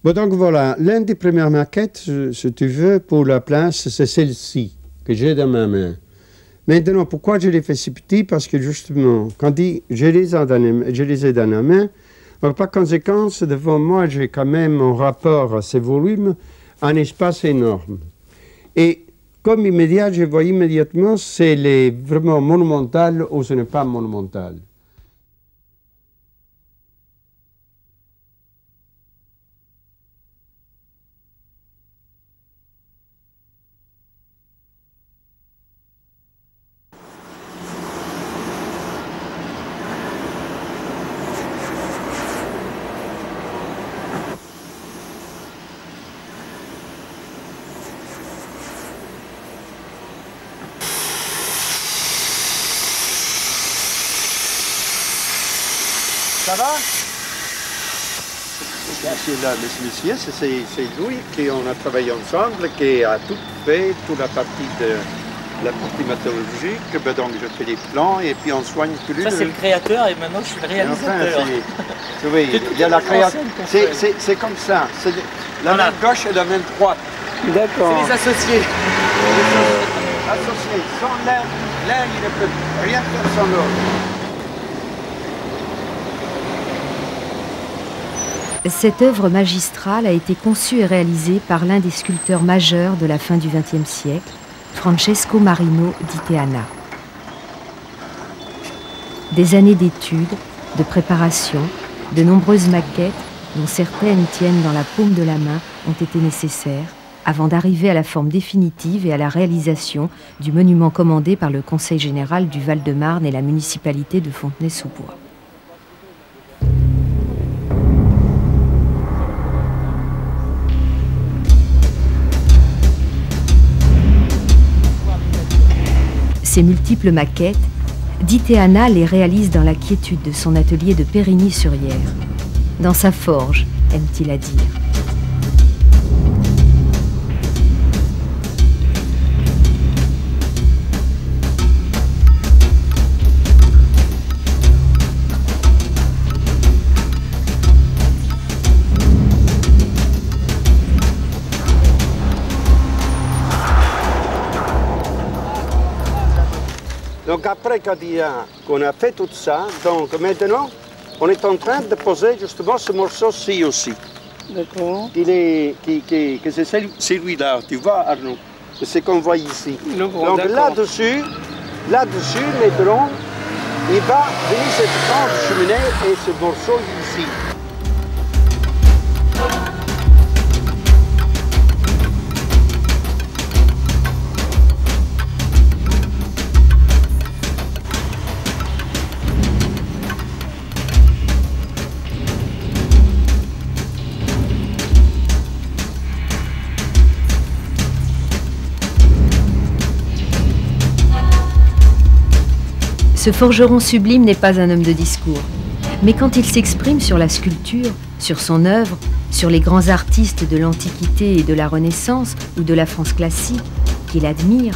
Bon, donc voilà, l'une des premières maquettes, si tu veux, pour la place, c'est celle-ci, que j'ai dans ma main. Maintenant, pourquoi je l'ai fait si petit? Parce que justement, quand je les ai dans la main, donc par conséquent, devant moi, j'ai quand même un rapport à ces volumes, un espace énorme. Et comme immédiat, je vois immédiatement, c'est vraiment monumental ou ce n'est pas monumental. Ça va? C'est là, monsieur, c'est lui qui on a travaillé ensemble, qui a tout fait, toute la partie de la partie météorologique. Ben donc je fais les plans et puis on soigne tout le. Ça c'est le créateur et maintenant je suis le réalisateur. Enfin, oui, il y a la création. C'est comme ça. La main gauche et la main droite. D'accord. C'est les associés. Associés. Sans l'un, il ne peut rien faire sans l'autre. Cette œuvre magistrale a été conçue et réalisée par l'un des sculpteurs majeurs de la fin du XXe siècle, Francesco Marino di Teana. Des années d'études, de préparation, de nombreuses maquettes, dont certaines tiennent dans la paume de la main, ont été nécessaires avant d'arriver à la forme définitive et à la réalisation du monument commandé par le Conseil général du Val-de-Marne et la municipalité de Fontenay-sous-Bois. Ces multiples maquettes, Di Teana les réalise dans la quiétude de son atelier de Périgny-sur-Yerres. Dans sa forge, aime-t-il à dire. Donc après qu'on a fait tout ça, donc maintenant, on est en train de poser justement ce morceau-ci aussi. D'accord. Que c'est celui-là, tu vois Arnaud, c'est qu'on voit ici. Donc là-dessus, maintenant, il va venir cette grande cheminée et ce morceau ici. Ce forgeron sublime n'est pas un homme de discours, mais quand il s'exprime sur la sculpture, sur son œuvre, sur les grands artistes de l'Antiquité et de la Renaissance ou de la France classique qu'il admire,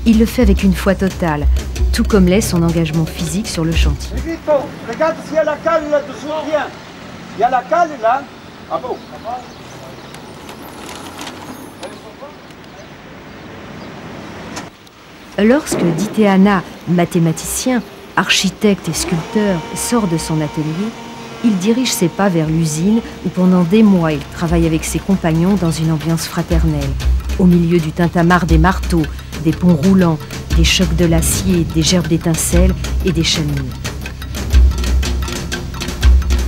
il le fait avec une foi totale, tout comme l'est son engagement physique sur le chantier. Vito, regarde s'il y a la cale là-dessous, viens. Il y a la cale là. Ah bon? Lorsque Di Teana, mathématicien, architecte et sculpteur, sort de son atelier, il dirige ses pas vers l'usine où pendant des mois il travaille avec ses compagnons dans une ambiance fraternelle, au milieu du tintamarre des marteaux, des ponts roulants, des chocs de l'acier, des gerbes d'étincelles et des cheminées.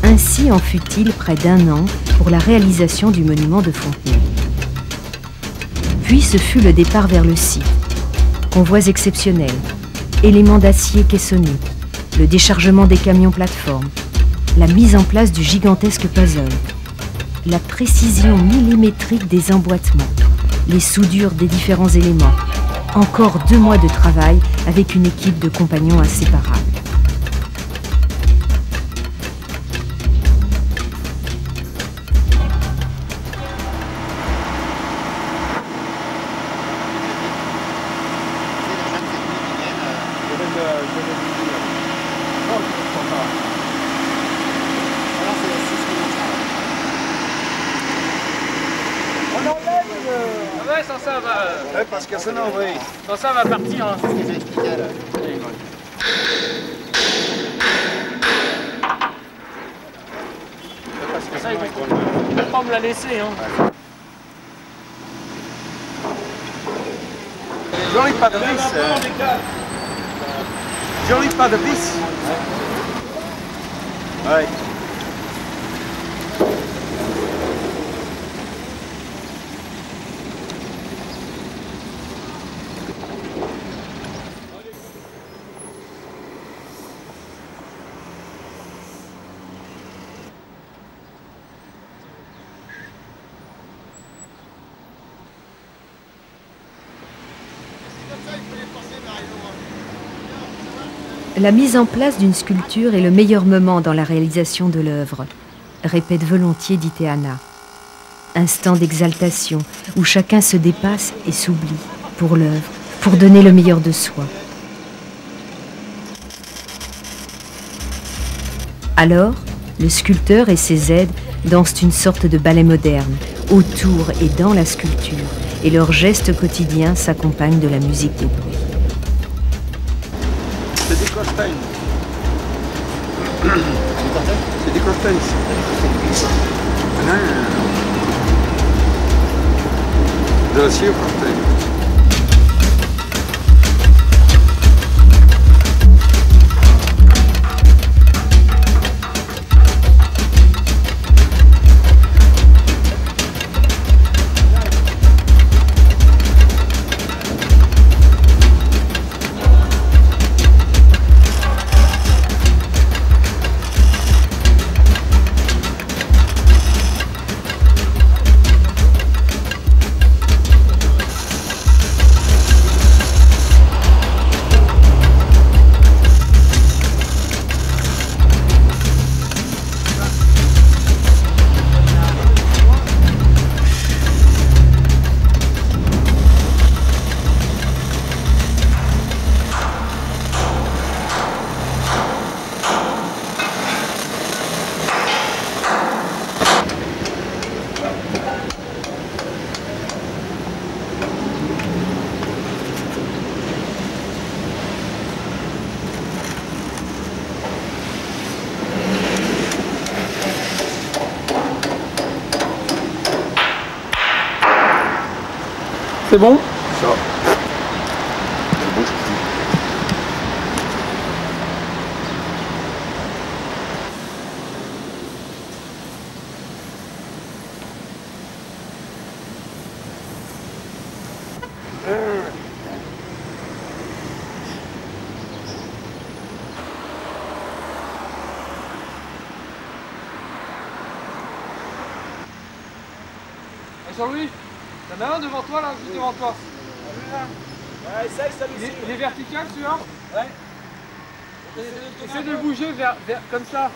Ainsi en fut-il près d'1 an pour la réalisation du monument de Fontenay. Puis ce fut le départ vers le site. Convois exceptionnels, éléments d'acier caissonnés, le déchargement des camions plateformes, la mise en place du gigantesque puzzle, la précision millimétrique des emboîtements, les soudures des différents éléments. Encore 2 mois de travail avec une équipe de compagnons inséparables. ouais, sans ça va... Ouais, parce que sinon, oui. Sans ça va partir. Hein. C'est ce que j'expliquais là. Parce que Ça, ils sinon, vont pas me la laisser. Hein. Joli pas de vis. Joli pas de vis. Ouais. La mise en place d'une sculpture est le meilleur moment dans la réalisation de l'œuvre, répète volontiers Diteana. Instant d'exaltation où chacun se dépasse et s'oublie pour l'œuvre, pour donner le meilleur de soi. Alors, le sculpteur et ses aides dansent une sorte de ballet moderne, autour et dans la sculpture, et leurs gestes quotidiens s'accompagnent de la musique des bruits. C'est des costains. C'est des costains. De la cire costains. C'est bon? Ça. Jean-Louis, t'en as un devant toi là, juste devant toi. Ouais, essaye celui-ci. Il est vertical celui-là? Ouais. Essaye de le bouger vers comme ça.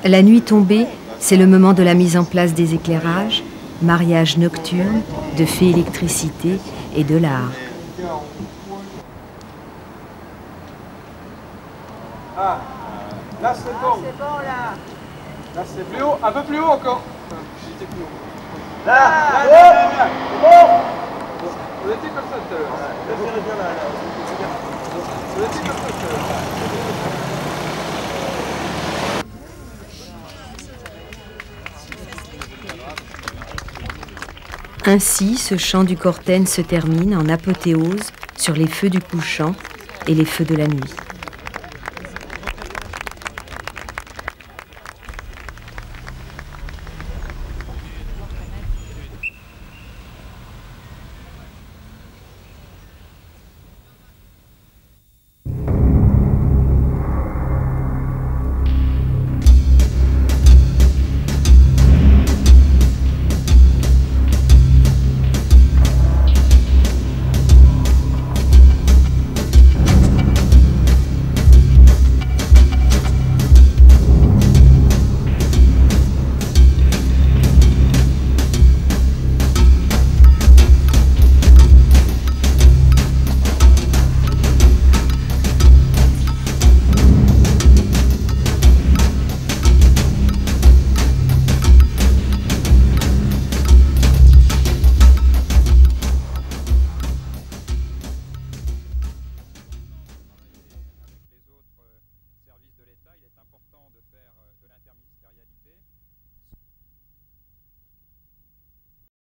La nuit tombée, c'est le moment de la mise en place des éclairages, mariage nocturne, de fée électricité et de l'art. Ah, là c'est bon. C'est bon là. Là c'est plus haut, un peu plus haut encore. J'étais plus haut. Là, On était comme ça tout à l'heure. On était comme ça tout à l'heure. Ainsi, ce chant du Corten se termine en apothéose sur les feux du couchant et les feux de la nuit.